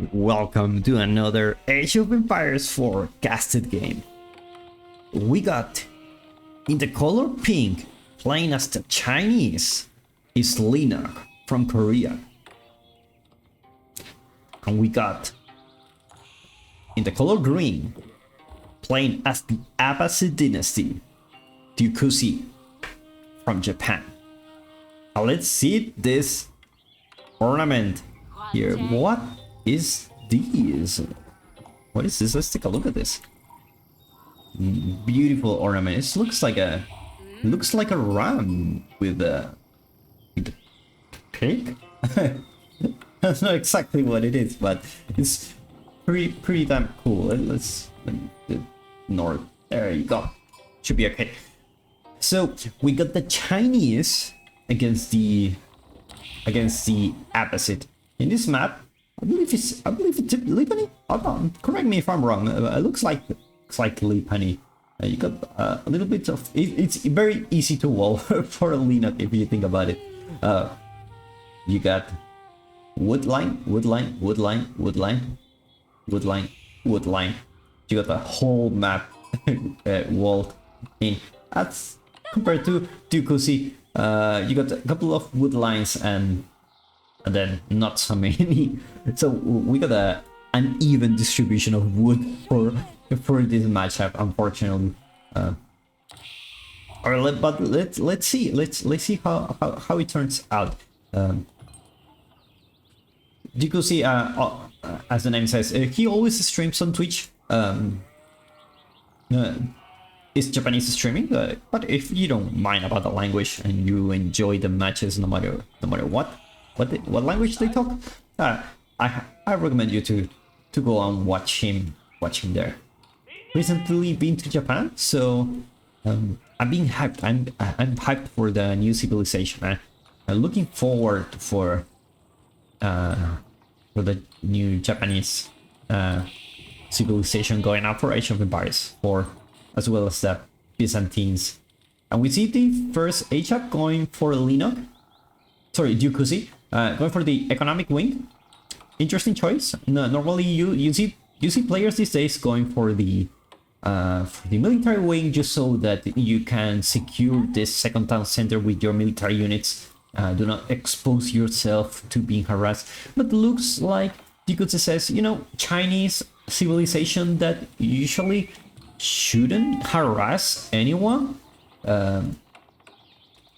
Welcome to another Age of Empires 4 casted game. We got, in the color pink, playing as the Chinese, is Leenock from Korea. And we got, in the color green, playing as the Abbasid dynasty, Dyukusi from Japan. Now let's see this ornament here. What is this? What is this? Let's take a look at this. Beautiful ornament. It looks like a ram with a pig. That's not exactly what it is, but it's pretty damn cool. Let's north. There you go. Should be okay. So we got the Chinese against the Abbasid. In this map, I believe it's Lipani. Hold on, correct me if I'm wrong. It looks like Lipani. You got a little bit of it's very easy to wall for a Leenock if you think about it. You got wood line. You got the whole map walled in. That's compared to Dyukusi. You got a couple of wood lines and then not so many. So we got a uneven distribution of wood for this matchup, unfortunately. But let's see how it turns out. Dyukusi, as the name says, he always streams on Twitch. Is Japanese streaming, but if you don't mind about the language and you enjoy the matches, no matter what language they talk, I recommend you to go and watch him there. Recently been to Japan, so I'm being hyped. I'm hyped for the new civilization. I'm looking forward for the new Japanese civilization going up for Age of Empires 4, as well as the Byzantines. And we see the first HAP going for Leenock. Sorry, Dyukusi. Going for the economic wing. Interesting choice. No, normally you see players these days going for the military wing, just so that you can secure this second town center with your military units. Do not expose yourself to being harassed. But looks like Dyukusi says, Chinese civilization that usually shouldn't harass anyone.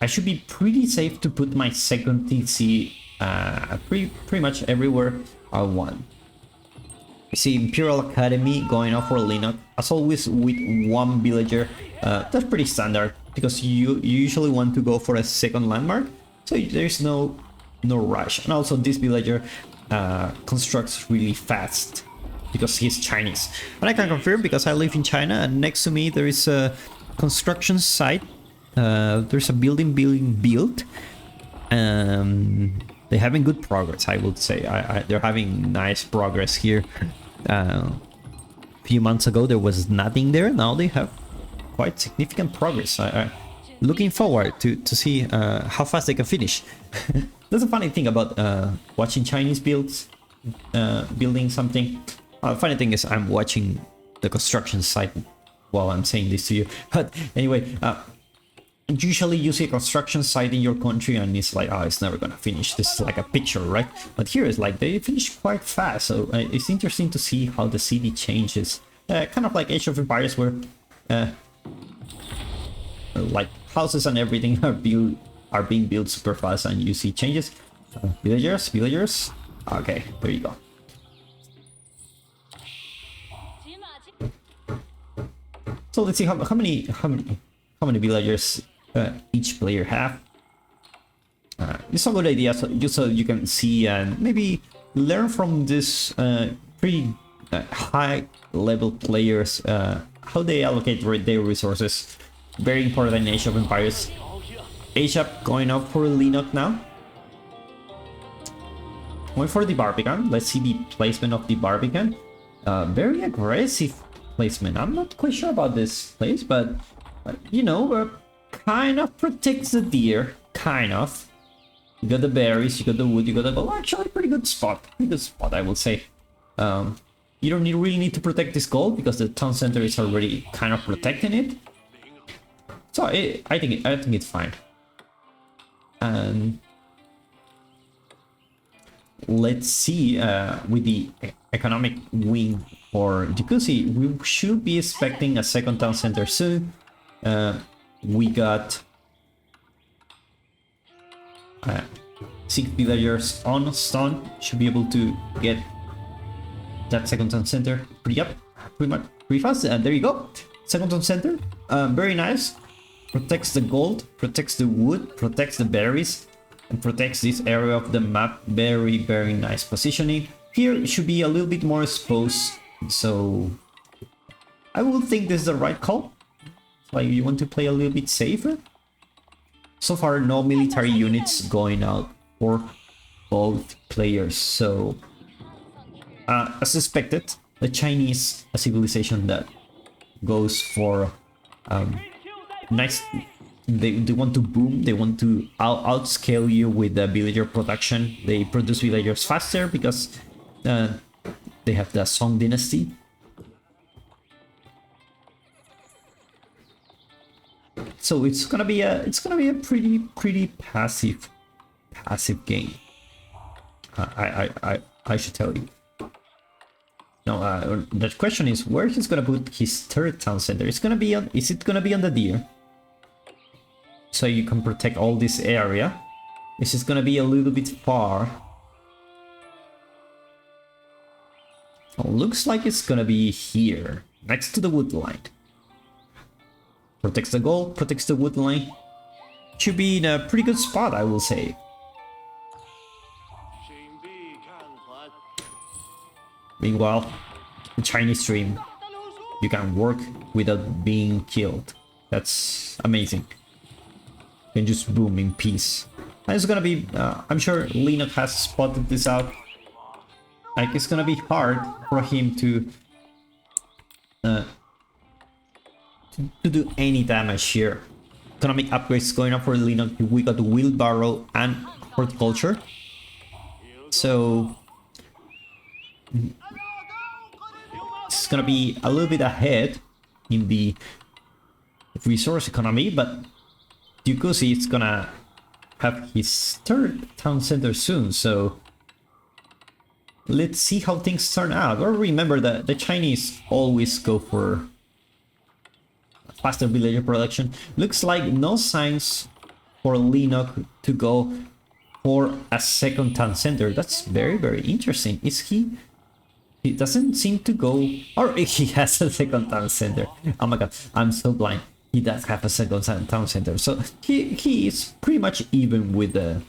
I should be pretty safe to put my second TC pretty much everywhere I want. You see Imperial Academy going off for Leenock, as always with one villager. That's pretty standard because you usually want to go for a second landmark, so there's no rush. And also this villager constructs really fast because he's Chinese. And I can confirm because I live in China, and next to me there is a construction site. There's a building being built. They're having good progress, I would say. They're having nice progress here. A few months ago there was nothing there. Now they have quite significant progress. Looking forward to see how fast they can finish. That's a funny thing about watching Chinese building something. Funny thing is I'm watching the construction site while I'm saying this to you. But anyway, usually you see a construction site in your country and it's like, oh, it's never gonna finish. This is like a picture, right? But here it's like they finish quite fast. So it's interesting to see how the city changes. Kind of like Age of Empires, where like houses and everything are being built super fast, and you see changes. Villagers. Okay, there you go. So let's see how many villagers each player have. It's a good idea, just so you can see and maybe learn from this pretty high level players how they allocate their resources. Very important in Age of Empires. HAP going up for Leenock now. Going for the Barbican. Let's see the placement of the Barbican. Very aggressive placement. I'm not quite sure about this place, but kind of protects the deer. Kind of. You got the berries, you got the wood, you got the gold. Actually, pretty good spot. I will say. You don't really need to protect this gold because the town center is already kind of protecting it. So I think it's fine. And let's see, with the economic wing for Dyukusi, we should be expecting a second town center soon. We got 6 villagers on stone, should be able to get that second town center pretty fast. And there you go, second town center. Very nice. Protects the gold, protects the wood, protects the berries, and protects this area of the map. Very, very nice positioning. Here it should be a little bit more exposed, so I will think this is the right call. Like, you want to play a little bit safer. So far, no military units going out for both players. So, as expected, the Chinese civilization that goes for nice. They want to boom. They want to outscale you with the villager production. They produce villagers faster because they have the Song dynasty. So it's gonna be a pretty passive game. I should tell you. Now the question is where he's gonna put his third town center. It's gonna be on. Is it gonna be on the deer? So you can protect all this area. This is gonna be a little bit far. Oh, looks like it's gonna be here, next to the wood line. Protects the gold, protects the wood line. Should be in a pretty good spot, I will say. Meanwhile, the Chinese dream, you can work without being killed. That's amazing. You can just boom in peace. And it's gonna be, I'm sure Leenock has spotted this out. Like, it's gonna be hard for him to do any damage here. Economic upgrades going up for Leenock. We got wheelbarrow and horticulture. So it's gonna be a little bit ahead in the resource economy, but Dyukusi is gonna have his third town center soon, so let's see how things turn out. Or remember that the Chinese always go for faster villager production. Looks like no signs for Leenock to go for a second town center. That's very, very interesting. Is he? He doesn't seem to go, or he has a second town center. Oh my god, I'm so blind. He does have a second town center, so he is pretty much even with the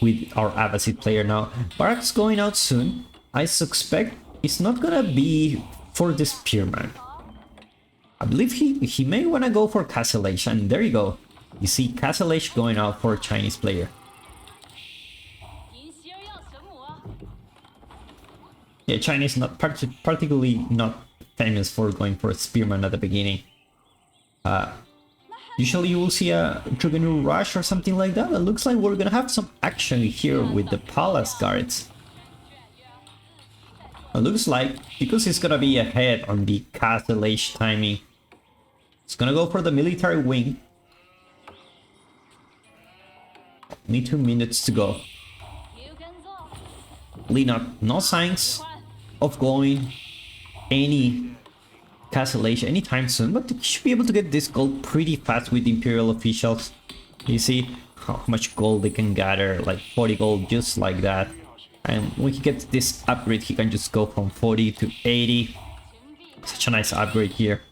with our Abbasid player now. Barracks going out soon. I suspect it's not gonna be for the Spearman. I believe he may wanna go for Castle Age, and there you go. You see Castle Age going out for a Chinese player. Yeah, Chinese not particularly not famous for going for a Spearman at the beginning. Usually you will see a Juggernaut Rush or something like that. It looks like we're gonna have some action here with the Palace Guards. It looks like, because it's gonna be ahead on the Castle Age timing, it's gonna go for the military wing. Only 2 minutes to go. Leenock, no signs of going any Castle Age anytime soon, but you should be able to get this gold pretty fast with Imperial officials. You see how much gold they can gather, like 40 gold just like that. And when he gets this upgrade, he can just go from 40 to 80. Such a nice upgrade here.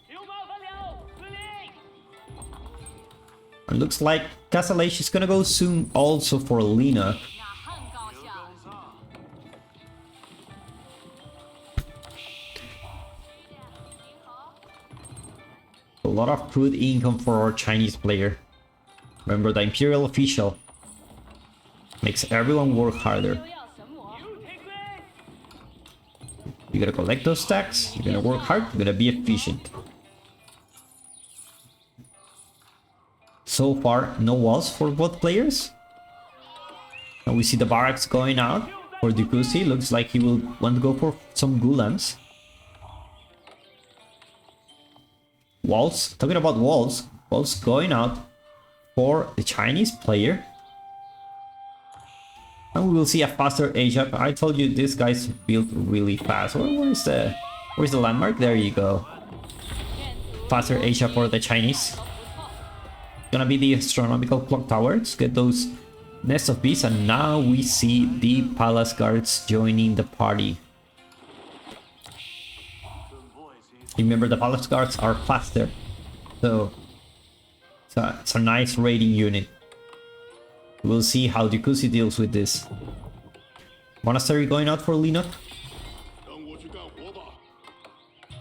And looks like Castle Age is gonna go soon also for Leenock. A lot of crude income for our Chinese player. Remember, the Imperial official makes everyone work harder. You gotta collect those stacks, you're gonna work hard, you're gonna be efficient. So far, no walls for both players. And we see the barracks going out. for Dyukusi. Looks like he will want to go for some gulams. Walls, talking about walls, walls going out for the Chinese player. And we will see a faster age up. I told you this guy's built really fast. Where's the landmark? There you go. Faster age up for the Chinese. Gonna be the astronomical clock tower to get those nests of bees, and now we see the palace guards joining the party. Remember, the palace guards are faster, so it's a nice raiding unit. We'll see how Dyukusi deals with this. Monastery going out for Leenock.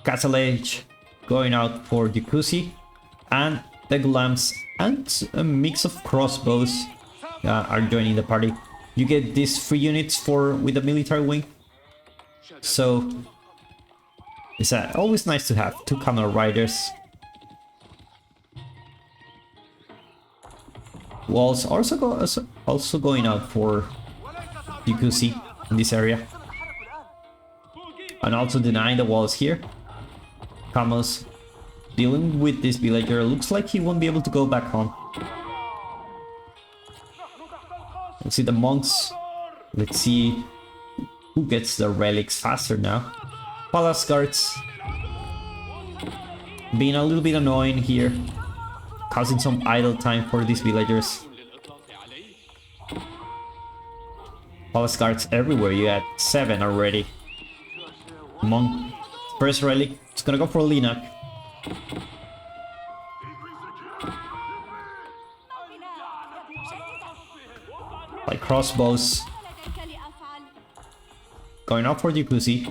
Castle Age going out for Dyukusi, and the gulams and a mix of crossbows are joining the party. You get these 3 units with the military wing, so it's always nice to have 2 camel riders. Walls also going out for Dyukusi in this area, and also denying the walls here. Camels dealing with this villager. Looks like he won't be able to go back home. Let's see the monks. Let's see who gets the relics faster now. Palace guards being a little bit annoying here, causing some idle time for these villagers. Palace guards everywhere. You had 7 already. Monk, first relic. It's gonna go for Leenock. Like crossbows. Going out for Dyukusi.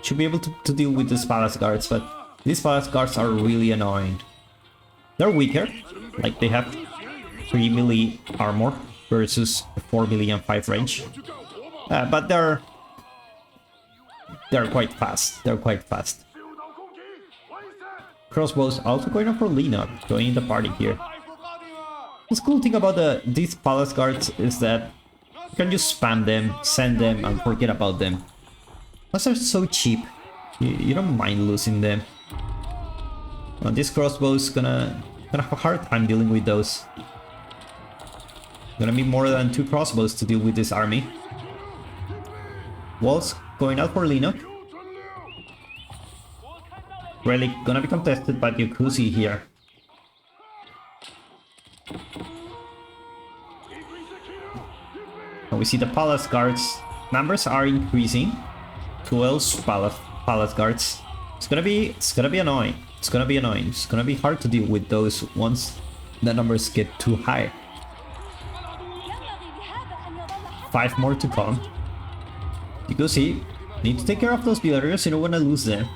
Should be able to deal with these palace guards, but these palace guards are really annoying. They're weaker, like they have 3 melee armor versus 4 melee and 5 range. But they're quite fast. They're quite fast. Crossbows also going up for Leenock, joining the party here. The cool thing about these palace guards is that you can just spam them, send them, and forget about them. Plus they're so cheap, you don't mind losing them. Well, this crossbow is gonna have a hard time dealing with those. Gonna be more than 2 crossbows to deal with this army. Walls going out for Leenock. Relic gonna be contested by Dyukusi here. And we see the palace guards numbers are increasing. 12 palace guards. It's gonna be annoying. It's gonna be annoying. It's gonna be hard to deal with those once the numbers get too high. 5 more to come. Dyukusi need to take care of those villagers. You don't wanna lose them.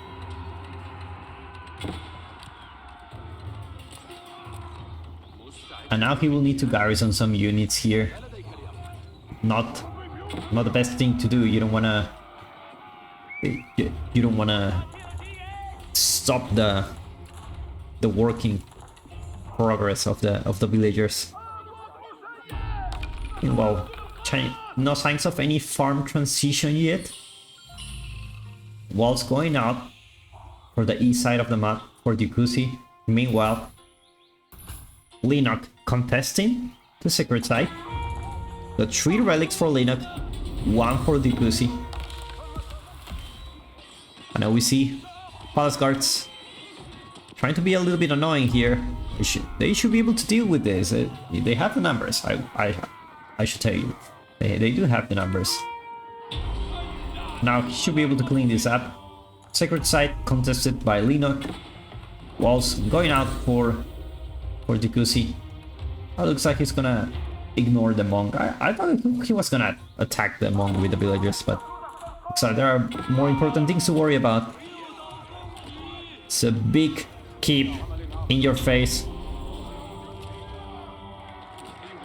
And now he will need to garrison some units here. Not the best thing to do. You don't wanna stop the working progress of the villagers. Well, no signs of any farm transition yet. Walls going out for the east side of the map for Dyukusi. Meanwhile, Leenock contesting the secret side. The 3 relics for Leenock, 1 for Dyukusi. And now we see palace guards trying to be a little bit annoying here. They should be able to deal with this. They have the numbers. I should tell you, they do have the numbers. Now he should be able to clean this up. Sacred site contested by Leenock. Walls going out for Dyukusi. It looks like he's gonna ignore the monk. I thought he was gonna attack the monk with the villagers, but so there are more important things to worry about. It's a big keep in your face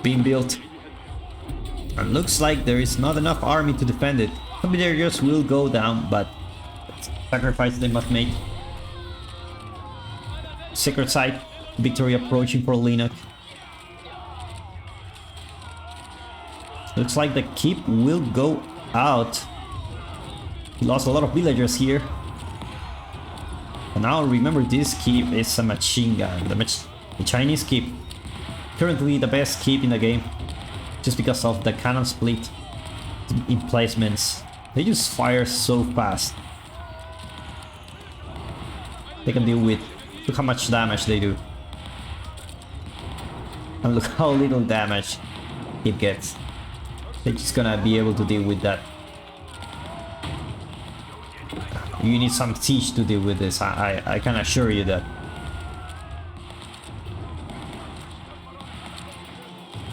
being built, and looks like there is not enough army to defend it. Some villagers will go down, but it's a sacrifice they must make. Sacred site, victory approaching for Leenock. Looks like the keep will go out. He lost a lot of villagers here. And now remember, this keep is a machine gun. The Chinese keep, currently the best keep in the game, just because of the cannon split emplacements. They just fire so fast. They can deal with, look how much damage they do. And look how little damage it gets. They're just gonna be able to deal with that. You need some siege to deal with this, I can assure you that.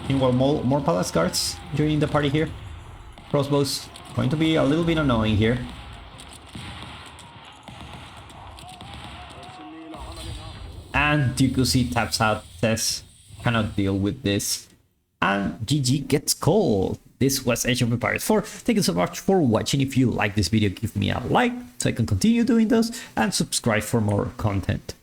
Meanwhile, more palace guards joining the party here. Crossbows going to be a little bit annoying here. And Dyukusi taps out, says, cannot deal with this. And GG gets called. This was Age of Empires 4. Thank you so much for watching. If you like this video, give me a like so I can continue doing those, and subscribe for more content.